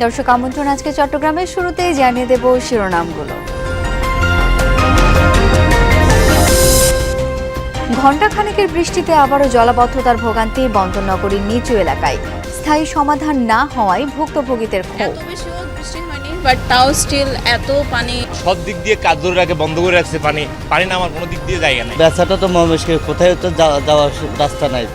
দর্শক আমন্ত্রণ আজকে চট্টগ্রামের শুরুতেই জানিয়ে দেব শিরোনামগুলো। ঘণ্টাখানেকের বৃষ্টিতে আবারও জলাবদ্ধতার ভোগান্তি বন্দরনগরীর নিচু এলাকায়। স্থায়ী সমাধান না হওয়ায় ভুক্তভোগীদের ক্ষোভ। বাট তাও স্টিল এত পানি, সব দিক দিয়ে কাজ ধরে রাখে, বন্ধ করে রাখছে। পানি নামার কোনো দিক দিয়ে জায়গা নেই। ব্যবসাটা তো মুশকিল, কোথায় তো যাওয়ার রাস্তা নাই।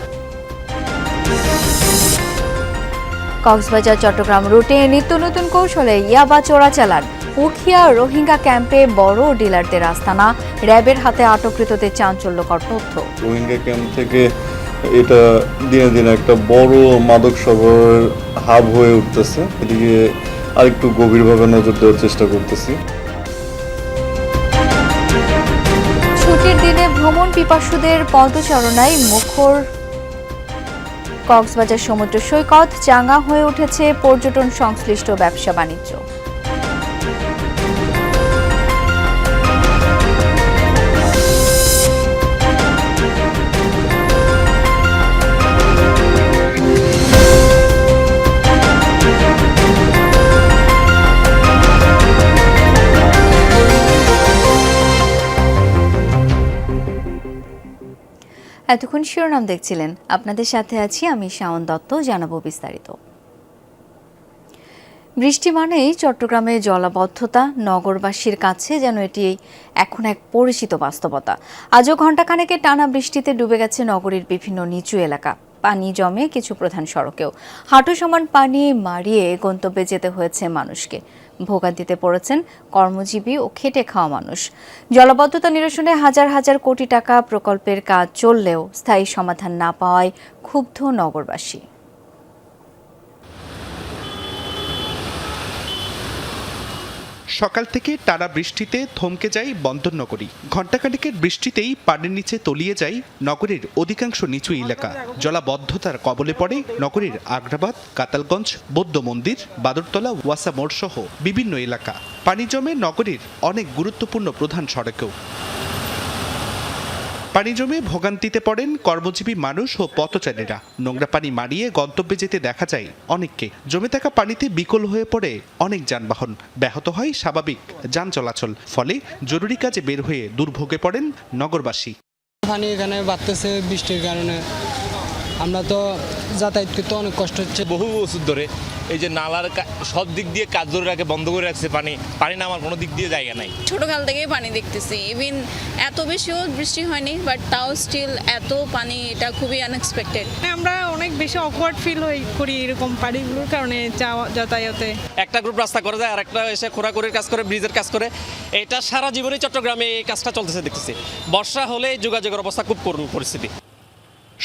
কক্সবাজার চট্টগ্রাম রুটে নিত্য নতুন কৌশলে ইয়াবা চোরাচালান। উখিয়া রোহিঙ্গা ক্যাম্পে বড় ডিলারদের আস্তানা, র্যাবের হাতে আটককৃতদের চাঞ্চল্যকর তথ্য। রোহিঙ্গা ক্যাম্প থেকে এটা দিনে দিনে একটা বড় মাদক সরবরাহের হাব হয়ে উঠতেছে। এদিকে আরেকটু গভীরভাবে নজর দেওয়ার চেষ্টা করতেছি। ছুটির দিনে ভ্রমণ পিপাসুদের পদচারণায় মুখর কক্সবাজার সমুদ্র সৈকত, চাঙ্গা হয়ে উঠেছে পর্যটন সংশ্লিষ্ট ব্যবসা বাণিজ্য। এতক্ষণ শিরোনাম দেখছিলেন, আপনাদের সাথে আছি আমি শাওন দত্ত। জানাবো বিস্তারিত। বৃষ্টি মানেই চট্টগ্রামে জলাবদ্ধতা, নগরবাসীর কাছে যেন এটি এখন এক পরিচিত বাস্তবতা। আজও ঘণ্টাখানেকের টানা বৃষ্টিতে ডুবে গেছে নগরীর বিভিন্ন নিচু এলাকা। পানি জমে কিছু প্রধান সড়কেও। হাঁটু সমান পানি মারিয়ে গন্তব্যে যেতে হয়েছে মানুষকে। ভোগান্তিতে পড়েছেন কর্মজীবী ও খেটে খাওয়া মানুষ। জলাবদ্ধতা নিরসনে হাজার হাজার কোটি টাকা প্রকল্পের কাজ চললেও স্থায়ী সমাধান না পাওয়ায় ক্ষুব্ধ নগরবাসী। সকাল থেকে টানা বৃষ্টিতে থমকে যায় বন্দরনগরী। ঘণ্টাখানেকের বৃষ্টিতেই পানির নিচে তলিয়ে যায় নগরীর অধিকাংশ নিচু এলাকা। জলাবদ্ধতার কবলে পড়ে নগরীর আগ্রাবাদ, কাতালগঞ্জ, বৌদ্ধ মন্দির, বাদরতলা, ওয়াসা মোড় সহ বিভিন্ন এলাকা। পানি জমে নগরীর অনেক গুরুত্বপূর্ণ প্রধান সড়কেও। পানি জমে ভোগান্তিতে পড়েন কর্মজীবী মানুষ ও পথচারীরা। নোংরা পানি মারিয়ে গন্তব্যে যেতে দেখা যায় অনেককে। জমে থাকা পানিতে বিকল হয়ে পড়ে অনেক যানবাহন। ব্যাহত হয় স্বাভাবিক যান চলাচল। ফলে জরুরি কাজে বের হয়ে দুর্ভোগে পড়েন নগরবাসী। পানি এখানে বাড়তেছে বৃষ্টির কারণে, আমরা তো যাতায়াত করতে অনেক কষ্ট হচ্ছে। বহু বছর ধরে এই যে নালার সব দিক দিয়ে কাজ ধরে রাখে, বন্ধ করে রাখছে। পানি নামার কোনো দিক দিয়ে জায়গা নাই। ছোটকাল থেকেই পানি দেখতেছি। ইভিন এত বেশিও বৃষ্টি হয়নি, বাট তাও স্টিল এত পানি, এটা খুবই আনএক্সপেক্টেড। আমরা অনেক বেশি অকওয়ার্ড ফিল করি এরকম পানিগুলোর কারণে যাতায়াতে। একটা গ্রুপ রাস্তা করে যায়, আর একটা এসে খোরাখুরির কাজ করে, ব্রিজের কাজ করে। এটা সারা জীবনই চট্টগ্রামে এই কাজটা চলতেছে দেখতেছি। বর্ষা হলে যোগাযোগের অবস্থা খুব করুণ পরিস্থিতি।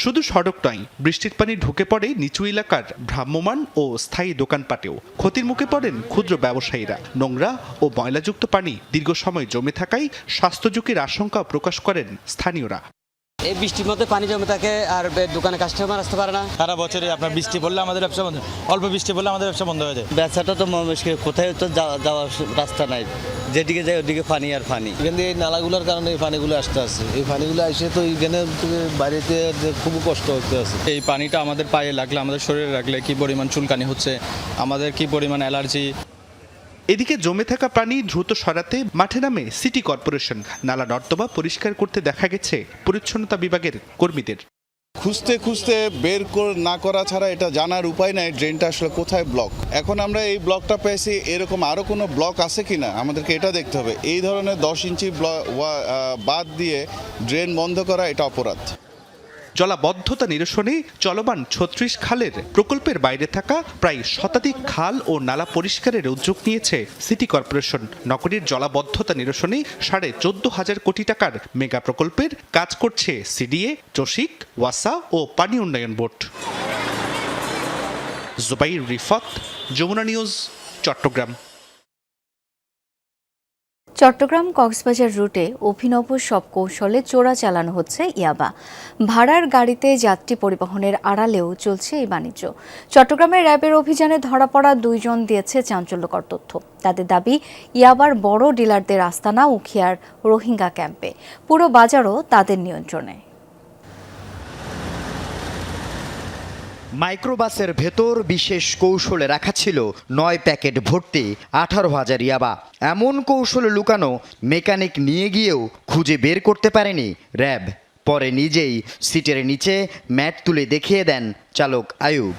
শুধু সড়ক নয়, বৃষ্টির পানি ঢুকে পড়ে নিচু এলাকার ভ্রাম্যমাণ ও স্থায়ী দোকানপাটেও। ক্ষতির মুখে পড়েন ক্ষুদ্র ব্যবসায়ীরা। নোংরা ও ময়লাযুক্ত পানি দীর্ঘ সময় জমে থাকায় স্বাস্থ্য ঝুঁকির আশঙ্কা প্রকাশ করেন স্থানীয়রা। এই বৃষ্টির মধ্যে পানি জমে থাকে আর দোকানে কাস্টমার আসতে পারে না। সারা বছরে আপনার বৃষ্টি পড়লে আমাদের ব্যবসা বন্ধ, অল্প বৃষ্টি পড়লে আমাদের ব্যবসা বন্ধ হয়ে যায়। ব্যবসাটা তো মুশকিল, কোথায় তো যাওয়ার রাস্তা নাই। যেদিকে যায় ওদিকে পানি আর পানি। এখান থেকে এই নালাগুলোর কারণে এই পানিগুলো আসতে আছে। এই পানিগুলো আসে তো এইখানে বাড়িতে খুব কষ্ট হতে আছে। এই পানিটা আমাদের পায়ে লাগলে, আমাদের শরীরে লাগলে কি পরিমাণ চুলকানি হচ্ছে, আমাদের কি পরিমাণ অ্যালার্জি। এদিকে জমে থাকা পানি দ্রুত সরাতে মাঠে নামে সিটি কর্পোরেশন। নালা নর্দমা পরিষ্কার করতে দেখা গেছে পরিচ্ছন্নতা বিভাগের কর্মীদের। খুঁজতে খুঁজতে বের না করা ছাড়া এটা জানার উপায় নাই ড্রেনটা আসলে কোথায় ব্লক। এখন আমরা এই ব্লকটা পেয়েছি, এরকম আরও কোনো ব্লক আছে কিনা আমাদেরকে এটা দেখতে হবে। এই ধরনের 10 ইঞ্চি বাদ দিয়ে ড্রেন বন্ধ করা এটা অপরাধ। জলাবদ্ধতা নিরসনে চলমান 36 খালের প্রকল্পের বাইরে থাকা প্রায় শতাধিক খাল ও নালা পরিষ্কারের উদ্যোগ নিয়েছে সিটি কর্পোরেশন। নগরীর জলাবদ্ধতা নিরসনে 14,500 কোটি টাকার মেগা প্রকল্পের কাজ করছে সিডিএ, চসিক, ওয়াসা ও পানি উন্নয়ন বোর্ড। জুবাইর রিফাত, যমুনা নিউজ, চট্টগ্রাম। চট্টগ্রাম কক্সবাজার রুটে অভিনব সব কৌশলে চোরা চালানো হচ্ছে ইয়াবা। ভাড়ার গাড়িতে যাত্রী পরিবহনের আড়ালেও চলছে এই বাণিজ্য। চট্টগ্রামের র্যাবের অভিযানে ধরা পড়া 2 জন দিয়েছে চাঞ্চল্যকর তথ্য। তাদের দাবি, ইয়াবার বড় ডিলারদের আস্তানা উখিয়ার রোহিঙ্গা ক্যাম্পে। পুরো বাজারও তাদের নিয়ন্ত্রণে। মাইক্রোবাসের ভেতর বিশেষ কৌশলে রাখা ছিল 9 প্যাকেট ভর্তি 18,000 ইয়াবা। এমন কৌশলে লুকানো মেকানিক নিয়ে গিয়েও খুঁজে বের করতে পারেনি র্যাব। পরে নিজেই সিটের নিচে ম্যাট তুলে দেখিয়ে দেন চালক আয়ুব।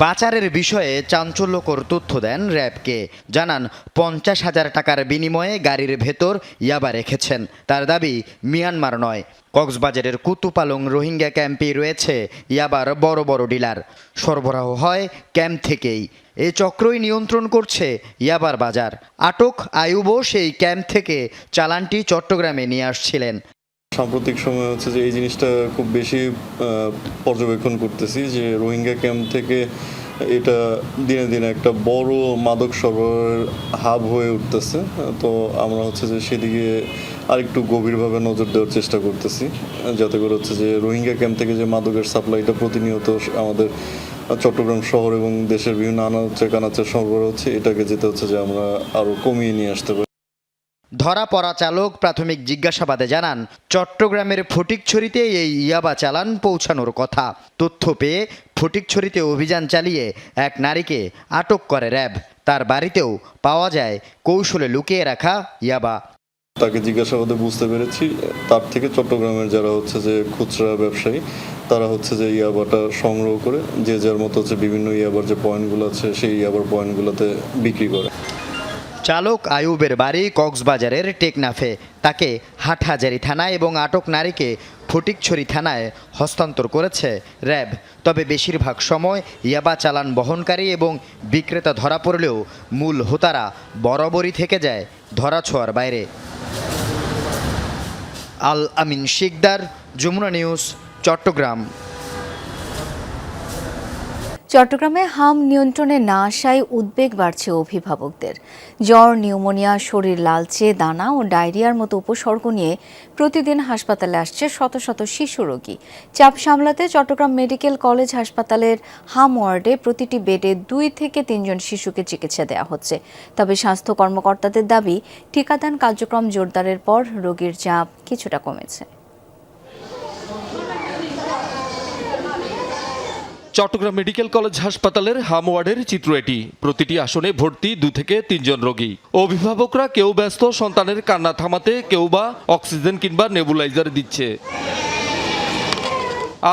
পাচারের বিষয়ে চাঞ্চল্যকর তথ্য দেন র্যাবকে। জানান 50,000 টাকার বিনিময়ে গাড়ির ভেতর ইয়াবা রেখেছেন। তার দাবি মিয়ানমার নয়, কক্সবাজারের কুতুপালং রোহিঙ্গা ক্যাম্পে রয়েছে ইয়াবার বড় বড় ডিলার। সরবরাহ হয় ক্যাম্প থেকেই। এ চক্রই নিয়ন্ত্রণ করছে ইয়াবার বাজার। আটক আয়ুবও সেই ক্যাম্প থেকে চালানটি চট্টগ্রামে নিয়ে আসছিলেন। সাম্প্রতিক সময় হচ্ছে যে এই জিনিসটা খুব বেশি পর্যবেক্ষণ করতেছি যে রোহিঙ্গা ক্যাম্প থেকে এটা দিনে দিনে একটা বড় মাদক সরবরাহের হাব হয়ে উঠতেছে। তো আমরা হচ্ছে যে সেদিকে আরেকটু গভীরভাবে নজর দেওয়ার চেষ্টা করতেছি, যাতে করে হচ্ছে যে রোহিঙ্গা ক্যাম্প থেকে যে মাদকের সাপ্লাইটা প্রতিনিয়ত আমাদের চট্টগ্রাম শহর এবং দেশের বিভিন্ন আনাচে কানাচে সরবরাহ হচ্ছে, এটাকে যেতে হচ্ছে যে আমরা আরও কমিয়ে নিয়ে আসতে পারি। ধরা পড়া চালক প্রাথমিক জিজ্ঞাসাবাদে জানান চট্টগ্রামের ফটিকছড়িতে এই ইয়াবা চালান পৌঁছানোর কথা। তথ্য পেয়ে ফটিকছড়িতে অভিযান চালিয়ে এক নারীকে আটক করে র্যাব। তার বাড়িতেও পাওয়া যায় কৌশলে লুকিয়ে রাখা ইয়াবা। তাকে জিজ্ঞাসাবাদে বুঝতে পেরেছি তার থেকে চট্টগ্রামের যারা হচ্ছে যে খুচরা ব্যবসায়ী তারা হচ্ছে যে ইয়াবাটা সংগ্রহ করে যে যার মতো হচ্ছে বিভিন্ন ইয়াবার যে পয়েন্টগুলো আছে সেই ইয়াবার পয়েন্টগুলোতে বিক্রি করে। চালক আয়ুবের বাড়ি কক্সবাজারের টেকনাফে। তাকে হাটহাজারী থানায় এবং আটক নারীকে ফটিকছড়ি থানায় হস্তান্তর করেছে র্যাব। তবে বেশিরভাগ সময় ইয়াবা চালান বহনকারী এবং বিক্রেতা ধরা পড়লেও মূল হোতারা বরাবরই থেকে যায় ধরাছোঁয়ার বাইরে। আল আমিন শিকদার, যমুনা নিউজ, চট্টগ্রাম। চট্টগ্রামে হাম নিয়ন্ত্রণে না আসায় উদ্বেগ বাড়ছে অভিভাবকদের। জ্বর, নিউমোনিয়া, শরীর লালচে, দানা ও ডায়রিয়ার মতো উপসর্গ নিয়ে প্রতিদিন হাসপাতালে আসছে শত শত শিশু রোগী। চাপ সামলাতে চট্টগ্রাম মেডিকেল কলেজ হাসপাতালের হাম ওয়ার্ডে প্রতিটি বেডে 2 থেকে 3 জন শিশুকে চিকিৎসা দেওয়া হচ্ছে। তবে স্বাস্থ্য কর্মকর্তাদের দাবি, টিকাদান কার্যক্রম জোরদারের পর রোগীর চাপ কিছুটা কমেছে। চট্টগ্রাম মেডিকেল কলেজ হাসপাতালের হাম ওয়ার্ডের চিত্র এটি। প্রতিটি আসনে ভর্তি 2 থেকে 3 জন রোগী। অভিভাবকরা কেউ ব্যস্ত সন্তানের কান্না থামাতে, কেউ বা অক্সিজেন কিংবা নেবুলাইজার দিচ্ছে।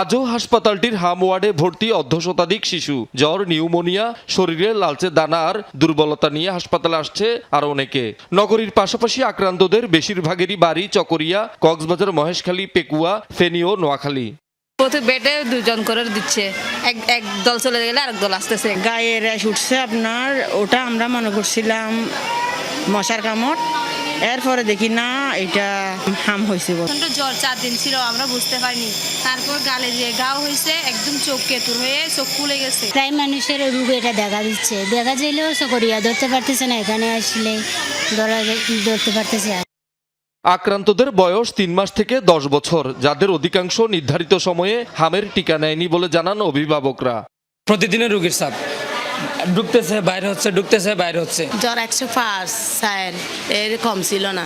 আজও হাসপাতালটির হাম ওয়ার্ডে ভর্তি অর্ধশতাধিক শিশু। জ্বর, নিউমোনিয়া, শরীরে লালচে দানা আর দুর্বলতা নিয়ে হাসপাতালে আসছে আরও অনেকে। নগরীর পাশাপাশি আক্রান্তদের বেশিরভাগেরই বাড়ি চকরিয়া, কক্সবাজার, মহেশখালী, পেকুয়া, ফেনী ও নোয়াখালী। প্রতি বেডে 2 জন করে দিচ্ছে, এক দল চলে গেলে আরেক দল আসতেছে। গায়ে র্যাশ উঠছে আপনার, ওটা আমরা মনে করছিলাম মশার কামড়, এরপরে দেখি না এটা হাম হয়েছে। জ্বর 4 দিন ছিল, আমরা বুঝতে পারিনি। তারপর গালে যে গাও হয়েছে, একদম চোখ কেতুর হয়ে চোখ ফুলে গেছে। প্রায় মানুষের রোগ এটা দেখা দিচ্ছে, দেখা যাইলেও চকরিয়া ধরতে পারতেছে না, এখানে আসলে ধরতে পারতেছে। আক্রান্তদের বয়স 3 মাস থেকে 10 বছর, যাদের অধিকাংশ নির্ধারিত সময়ে হামের টিকা নেয়নি বলে জানান অভিভাবকরা। প্রতিদিনের রোগীর চাপ, ঢুকতেছে বাইরে হচ্ছে, ঢুকতেছে বাইরে হচ্ছে। জ্বর 105 4 এর কম ছিল না,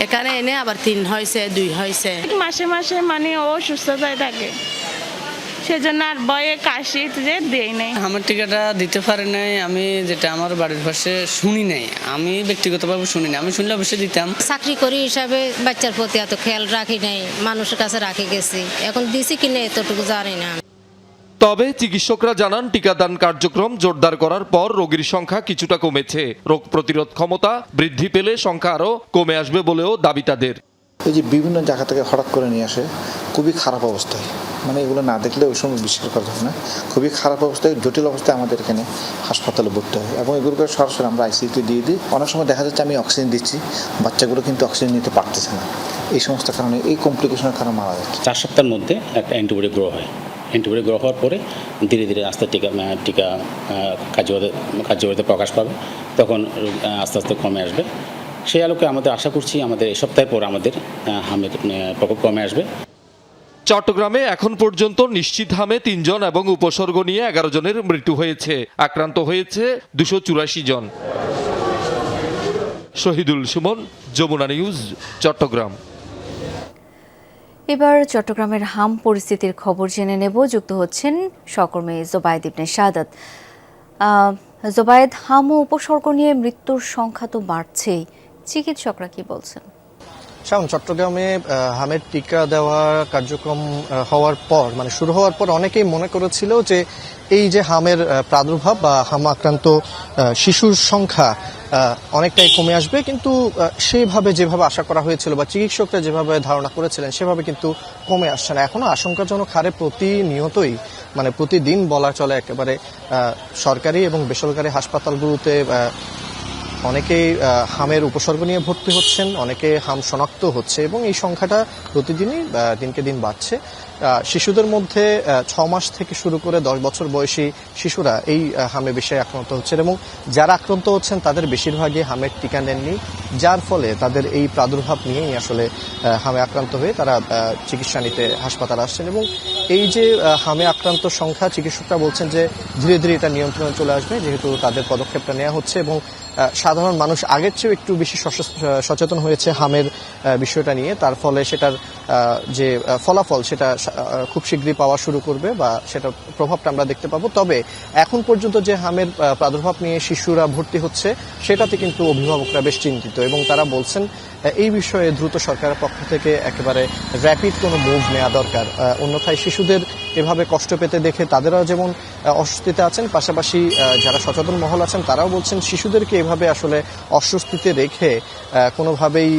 এখানে এনে আবার 3 হয়েছে, 2 হয়েছে। মাসে মাসে মানে ও সুস্থতায় থাকে, সেজন্য আর ভয়ে কাশি যে দেই নাই। আমার টিকাটা দিতে পারে নাই, আমি যেটা আমার বাড়ির পাশে শুনি নাই, আমি ব্যক্তিগতভাবে শুনি নাই, আমি শুনলে অবশ্যই দিতাম। চাকরি করি হিসাবে বাচ্চার প্রতি এত খেয়াল রাখি নাই, মানুষের কাছে রাখি গেছি, এখন দিছি কিনে এতটুকু জানি না। তবে চিকিৎসকরা জানান, টিকাদান কার্যক্রম জোরদার করার পর রোগীর সংখ্যা কিছুটা কমেছে। রোগ প্রতিরোধ ক্ষমতা বৃদ্ধি পেলে সংখ্যা আরও কমে আসবে বলেও দাবি তাদের। এই যে বিভিন্ন জায়গা থেকে হঠাৎ করে নিয়ে আসে, খুবই খারাপ অবস্থায়, মানে এগুলো না দেখলে ওই সময় বিশ্বাস করা যায় না। খুবই খারাপ অবস্থায়, জটিল অবস্থায় আমাদের এখানে হাসপাতালে ভর্তি হয় এবং এগুলোকে সরাসরি আমরা আইসিইউতে দিয়ে দিই। অনেক সময় দেখা যাচ্ছে আমি অক্সিজেন দিচ্ছি, বাচ্চাগুলো কিন্তু অক্সিজেন নিতে পারতেছে না। এই সমস্ত কারণে, এই কমপ্লিকেশনের কারণে মারা যাচ্ছে। 4 সপ্তাহের মধ্যে একটা অ্যান্টিবডি গ্রো হয়। অ্যান্টিবডি গ্রো হওয়ার পরে ধীরে ধীরে আস্তে টিকা কার্যকারিতা প্রকাশ পাবে, তখন আস্তে আস্তে কমে আসবে। সেই আলোকে আমাদের আশা করছি আমাদের এই সপ্তাহের পর আমাদের হামের প্রকোপ কমে আসবে। চট্টগ্রামে এখন পর্যন্ত নিশ্চিত হামে 3 জন এবং উপসর্গ নিয়ে 11 জনের মৃত্যু হয়েছে। আক্রান্ত হয়েছে 284 জন। শহীদুল সুমন, যমুনা নিউজ, চট্টগ্রাম। এবার চট্টগ্রামের হাম পরিস্থিতির খবর জেনে নেব। যুক্ত হচ্ছেন সহকর্মী জোবায়েদ ইবনে শাহাদাত। জোবায়েদ, হাম ও উপসর্গ নিয়ে মৃত্যুর সংখ্যা তো বাড়ছেই, চিকিৎসকরা কি বলছেন? চট্টগ্রামে হামের টিকা দেওয়া কার্যক্রম হওয়ার পর শুরু হওয়ার পর অনেকেই মনে করেছিল যে এই যে হামের প্রাদুর্ভাব বা হাম আক্রান্ত শিশুর সংখ্যা অনেকটাই কমে আসবে, কিন্তু যেভাবে আশা করা হয়েছিল বা চিকিৎসকরা যেভাবে ধারণা করেছিলেন সেভাবে কিন্তু কমে আসছে না। এখনো আশঙ্কাজনক হারে প্রতিনিয়তই প্রতিদিন বলা চলে একেবারে সরকারি এবং বেসরকারি হাসপাতালগুলোতে অনেকেই হামের উপসর্গ নিয়ে ভর্তি হচ্ছেন, অনেকে হাম শনাক্ত হচ্ছে এবং এই সংখ্যাটা প্রতিদিনই দিনকে দিন বাড়ছে। শিশুদের মধ্যে 6 মাস থেকে শুরু করে 10 বছর বয়সী শিশুরা এই হামে বেশি আক্রান্ত হচ্ছেন এবং যারা আক্রান্ত হচ্ছেন তাদের বেশিরভাগই হামের টিকা নেননি, যার ফলে তাদের এই প্রাদুর্ভাব নিয়েই আসলে হামে আক্রান্ত হয়ে তারা চিকিৎসা নিতে হাসপাতালে আসছেন। এবং এই যে হামে আক্রান্ত সংখ্যা, চিকিৎসকরা বলছেন যে ধীরে ধীরে এটা নিয়ন্ত্রণে চলে আসবে, যেহেতু তাদের পদক্ষেপটা নেওয়া হচ্ছে এবং সাধারণ মানুষ আগের চেয়েও একটু বেশি সচেতন হয়েছে হামের বিষয়টা নিয়ে। তার ফলে সেটার যে ফলাফল সেটা খুব শীঘ্রই পাওয়া শুরু করবে বা সেটার প্রভাবটা আমরা দেখতে পাবো। তবে এখন পর্যন্ত যে হামের প্রাদুর্ভাব নিয়ে শিশুরা ভর্তি হচ্ছে সেটাতে কিন্তু অভিভাবকরা বেশ চিন্তিত এবং তারা বলছেন এই বিষয়ে দ্রুত সরকারের পক্ষ থেকে একেবারে র্যাপিড কোনো মুভ নেওয়া দরকার। অন্যথায় শিশুদের এভাবে কষ্ট পেতে দেখে তাদেরও যেমন অস্বস্তিতে আছেন, পাশাপাশি যারা সচেতন মহল আছেন তারাও বলছেন শিশুদেরকে এভাবে আসলে অস্বস্তিতে রেখে কোনোভাবেই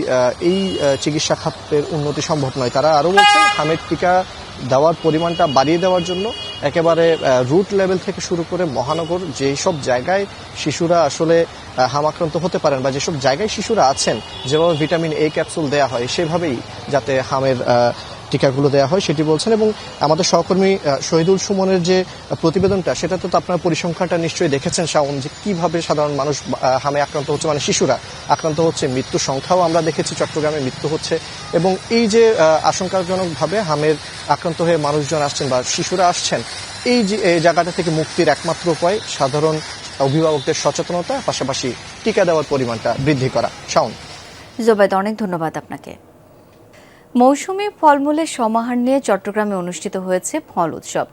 এই চিকিৎসা খাতের উন্নতি সম্ভব নয়। তারা আরও বলছেন হামের টিকা দেওয়ার পরিমাণটা বাড়িয়ে দেওয়ার জন্য একেবারে রুট লেভেল থেকে শুরু করে মহানগর যেসব জায়গায় শিশুরা আসলে হাম আক্রান্ত হতে পারেন বা যেসব জায়গায় শিশুরা আছেন যেভাবে ভিটামিন এ ক্যাপসুল দেওয়া হয় সেভাবেই যাতে হামের টিকাগুলো দেওয়া হয় সেটি বলছেন। এবং আমাদের সহকর্মী শহীদুল সুমনের যে প্রতিবেদনটা সেটাতে তো আপনার পরিসংখ্যানটা নিশ্চয়ই দেখেছেন শাওন, যে কিভাবে সাধারণ মানুষ হামে আক্রান্ত হচ্ছে, শিশুরা আক্রান্ত হচ্ছে, মৃত্যুর সংখ্যাও আমরা দেখেছি চট্টগ্রামে মৃত্যু হচ্ছে। এবং এই যে আশঙ্কাজনকভাবে হামের আক্রান্ত হয়ে মানুষজন আসছেন বা শিশুরা আসছেন, এই যে জায়গাটা থেকে মুক্তির একমাত্র উপায় সাধারণ অভিভাবকদের সচেতনতা, পাশাপাশি টিকা দেওয়ার পরিমাণটা বৃদ্ধি করা। শাওন। জোবায়েদ, অনেক ধন্যবাদ আপনাকে। মৌসুমী ফলমূলের সমাহার নিয়ে চট্টগ্রামে অনুষ্ঠিত হয়েছে ফল উৎসব।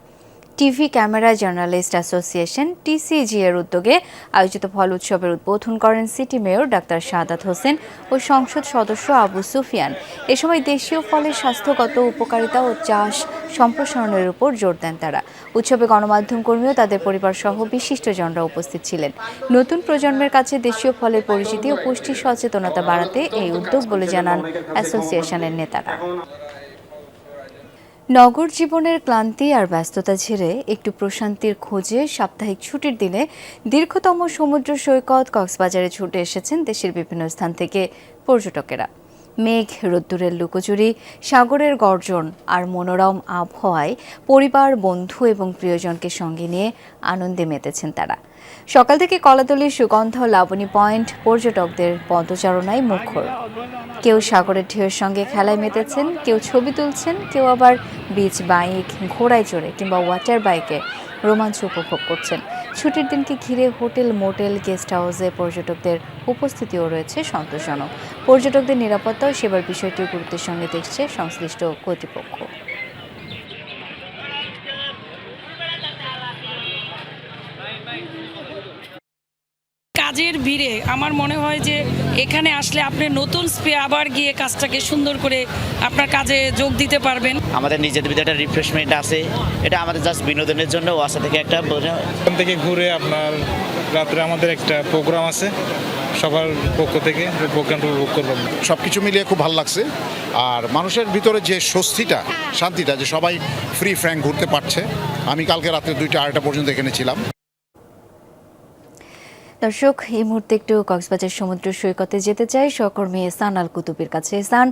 TV camera journalist association TCG এর উদ্যোগে আয়োজিত ফল উৎসবের উদ্বোধন করেন city mayor doctor Shahadat Hossain ও সংসদ সদস্য আবু সুফিয়ান। এ সময় দেশীয় ফলের স্বাস্থ্যগত উপকারিতা ও চাষ সম্প্রসারণের উপর জোর দেন তারা। উৎসবে গণমাধ্যম কর্মীও তাদের পরিবার সহ বিশিষ্টজনরা উপস্থিত ছিলেন। নতুন প্রজন্মের কাছে দেশীয় ফলের পরিচিতি ও পুষ্টি সচেতনতা বাড়াতে এই উদ্যোগ বলে জানান অ্যাসোসিয়েশনের নেতারা। নগর জীবনের ক্লান্তি আর ব্যস্ততা ঝেড়ে একটু প্রশান্তির খোঁজে সাপ্তাহিক ছুটির দিনে দীর্ঘতম সমুদ্র সৈকত কক্সবাজারে ছুটে এসেছেন দেশের বিভিন্ন স্থান থেকে পর্যটকেরা। মেঘ, রোদ্দুরের লুকোচুরি, সাগরের গর্জন আর মনোরম আবহাওয়ায় পরিবার, বন্ধু এবং প্রিয়জনকে সঙ্গে নিয়ে আনন্দে মেতেছেন তারা। সকাল থেকে কলাতলির সুগন্ধ লাবণী পয়েন্ট পর্যটকদের পদচারণায় মুখর। কেউ সাগরের ঢেউয়ের সঙ্গে খেলায় মেতেছেন, কেউ ছবি তুলছেন, কেউ আবার বিচ বাইক, ঘোড়ায় চড়ে কিংবা ওয়াটার বাইকে রোমাঞ্চ উপভোগ করছেন। ছুটির দিনকে ঘিরে হোটেল, মোটেল, গেস্ট হাউসে পর্যটকদের উপস্থিতিও রয়েছে সন্তোষজনক। পর্যটকদের নিরাপত্তা ও সেবার বিষয়টিও গুরুত্বের সঙ্গে দেখছে সংশ্লিষ্ট কর্তৃপক্ষ। কাজের ভিড়ে আমার মনে হয় যে এখানে আসলে আপনি নতুন আবার গিয়ে কাজটাকে সুন্দর করে আপনার কাজে যোগ দিতে পারবেন। আমাদের নিজেদের ভিতরে একটা রিফ্রেশমেন্ট আছে, এটা আমাদের জাস্ট বিনোদনের জন্য ওয়াসা থেকে একটা ওখান থেকে ঘুরে আপনার রাত্রে আমাদের একটা প্রোগ্রাম আছে সবার পক্ষ থেকে, প্রোগ্রামটা উপভোগ করলাম। সব কিছু মিলিয়ে খুব ভালো লাগছে। আর মানুষের ভিতরে যে স্বস্তিটা, শান্তিটা, যে সবাই ফ্রি ফ্র্যাঙ্ক ঘুরতে পারছে। আমি কালকে রাত্রে 2টা 2:30 পর্যন্ত এখানে ছিলাম। দর্শক, এই মুহূর্তে একটু কক্সবাজার সমুদ্র সৈকতে যেতে চাই সহকর্মী এহসান আল কুতুবের কাছে। এহসান,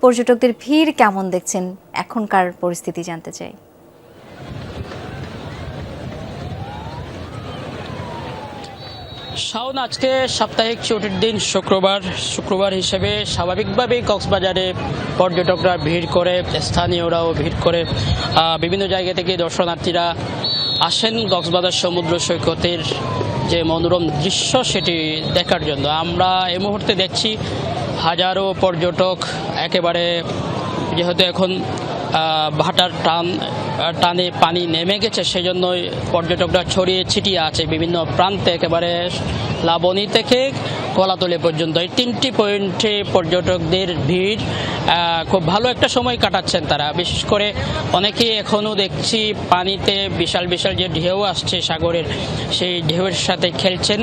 পর্যটকদের ভিড় কেমন দেখছেন, এখনকার পরিস্থিতি জানতে চাই। শাওন, আজকে সাপ্তাহিক ছুটির দিন শুক্রবার হিসেবে স্বাভাবিকভাবেই কক্সবাজারে পর্যটকরা ভিড় করে, স্থানীয়রাও ভিড় করে। বিভিন্ন জায়গা থেকে দর্শনার্থীরা আসেন কক্সবাজার সমুদ্র সৈকতের যে মনোরম দৃশ্য সেটি দেখার জন্য। আমরা এই মুহূর্তে দেখছি হাজারো পর্যটক একেবারে যেহেতু এখন ভাটার টানে পানি নেমে গেছে, সেজন্যই পর্যটকরা ছড়িয়ে ছিটিয়ে আছে বিভিন্ন প্রান্তে, একেবারে লাবণী থেকে কলাতলি পর্যন্ত। এই 3টি পয়েন্টে পর্যটকদের ভিড়, খুব ভালো একটা সময় কাটাচ্ছেন তারা। বিশেষ করে অনেকেই এখনও দেখছি পানিতে বিশাল বিশাল যে ঢেউ আসছে সাগরের, সেই ঢেউয়ের সাথে খেলছেন।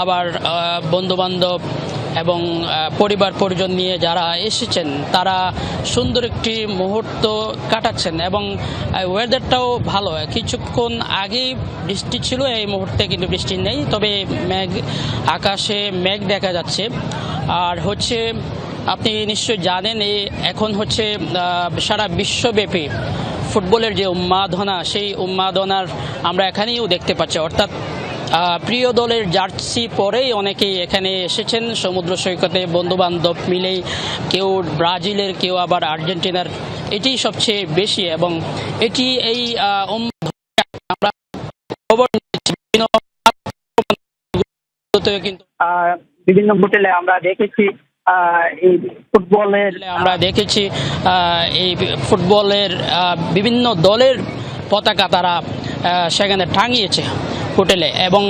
আবার বন্ধুবান্ধব এবং পরিবার পরিজন নিয়ে যারা এসেছেন তারা সুন্দর একটি মুহূর্ত কাটাচ্ছেন এবং ওয়েদারটাও ভালো। কিছুক্ষণ আগেই বৃষ্টি ছিল, এই মুহূর্তে কিন্তু বৃষ্টি নেই, তবে আকাশে মেঘ দেখা যাচ্ছে। আর হচ্ছে আপনি নিশ্চয় জানেন এখন হচ্ছে সারা বিশ্বব্যাপী ফুটবলের যে উন্মাদনা, সেই উন্মাদনার আমরা এখানেও দেখতে পাচ্ছি। অর্থাৎ প্রিয় দলের জার্সি পরেই অনেকেই এখানে এসেছেন সমুদ্র সৈকতে, বন্ধুবান্ধব মিলেই, কেউ ব্রাজিলের, কেউ আবার আর্জেন্টিনার। এটি সবচেয়ে বেশি এবং এটি এই আমরা খবর কিন্তু বিভিন্ন হোটেলে আমরা দেখেছি এই ফুটবলের বিভিন্ন দলের পতাকা তারা সেখানে টাঙিয়েছে হোটেলে, এবং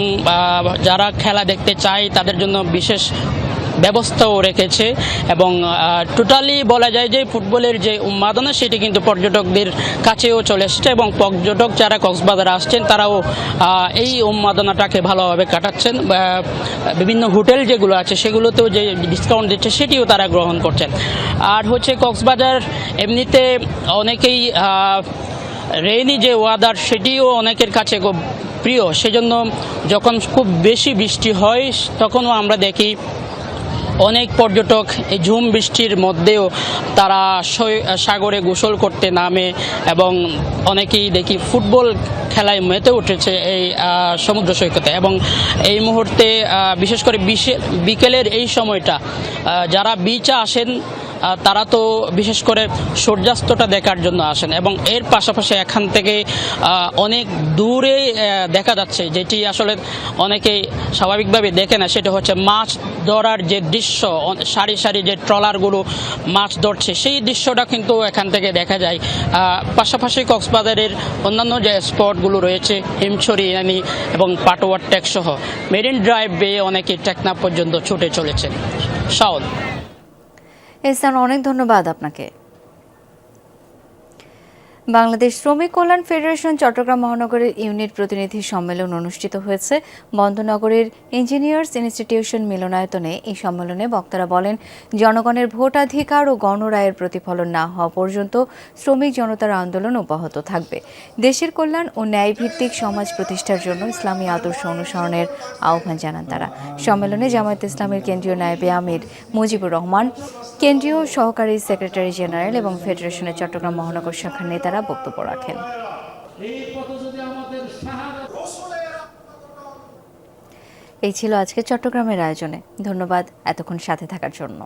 যারা খেলা দেখতে চায় তাদের জন্য বিশেষ ব্যবস্থাও রেখেছে। এবং টোটালি বলা যায় যে ফুটবলের যে উন্মাদনা সেটি কিন্তু পর্যটকদের কাছেও চলে এসেছে, এবং পর্যটক যারা কক্সবাজারে আসছেন তারাও এই উন্মাদনাটাকে ভালোভাবে কাটাচ্ছেন। বিভিন্ন হোটেল যেগুলো আছে সেগুলোতেও যে ডিসকাউন্ট দিচ্ছে সেটিও তারা গ্রহণ করছেন। আর হচ্ছে কক্সবাজার এমনিতে অনেকেই রেইনি যে ওয়েদার সেটিও অনেকের কাছে খুব প্রিয়, সেজন্য যখন খুব বেশি বৃষ্টি হয় তখনও আমরা দেখি অনেক পর্যটক এই ঝুম বৃষ্টির মধ্যেও তারা সাগরে গোসল করতে নামে, এবং অনেকেই দেখি ফুটবল খেলায় মেতে উঠেছে এই সমুদ্র সৈকতে। এবং এই মুহূর্তে বিশেষ করে বিকেলের এই সময়টা যারা বিচে আসেন তারা তো বিশেষ করে সূর্যাস্তটা দেখার জন্য আসেন, এবং এর পাশাপাশি এখান থেকে অনেক দূরে দেখা যাচ্ছে, যেটি আসলে অনেকে স্বাভাবিকভাবে দেখে না, সেটা হচ্ছে মাছ ধরার যে দৃশ্য, সারি সারি যে ট্রলারগুলো মাছ ধরছে সেই দৃশ্যটা কিন্তু এখান থেকে দেখা যায়। পাশাপাশি কক্সবাজারের অন্যান্য যে স্পটগুলো রয়েছে, হিমছড়ি, ইয়ানি এবং পাটোয়ার টেক সহ মেরিন ড্রাইভ বেয়ে অনেকে টেকনাফ পর্যন্ত ছুটে চলেছে। শাওন, এহসান, অনেক ধন্যবাদ আপনাকে। বাংলাদেশ শ্রমিক কল্যাণ ফেডারেশন চট্টগ্রাম মহানগরের ইউনিট প্রতিনিধি সম্মেলন অনুষ্ঠিত হয়েছে বন্দনগরের ইঞ্জিনিয়ার্স ইনস্টিটিউশন মিলনায়তনে। এই সম্মেলনে বক্তারা বলেন, জনগণের ভোটাধিকার ও গণরায়ের প্রতিফলন না হওয়া পর্যন্ত শ্রমিক জনতার আন্দোলন অব্যাহত থাকবে। দেশের কল্যাণ ও ন্যায়ভিত্তিক সমাজ প্রতিষ্ঠার জন্য ইসলামী আদর্শ অনুসরণের আহ্বান জানান তারা। সম্মেলনে জামায়াত ইসলামের কেন্দ্রীয় নায়েবে আমির মুজিবুর রহমান, কেন্দ্রীয় সহকারী সেক্রেটারি জেনারেল এবং ফেডারেশনের চট্টগ্রাম মহানগর শাখার নেতারা বক্তব্য রাখেন। এই ছিল আজকে চট্টগ্রামের আয়োজনে। ধন্যবাদ এতক্ষণ সাথে থাকার জন্য।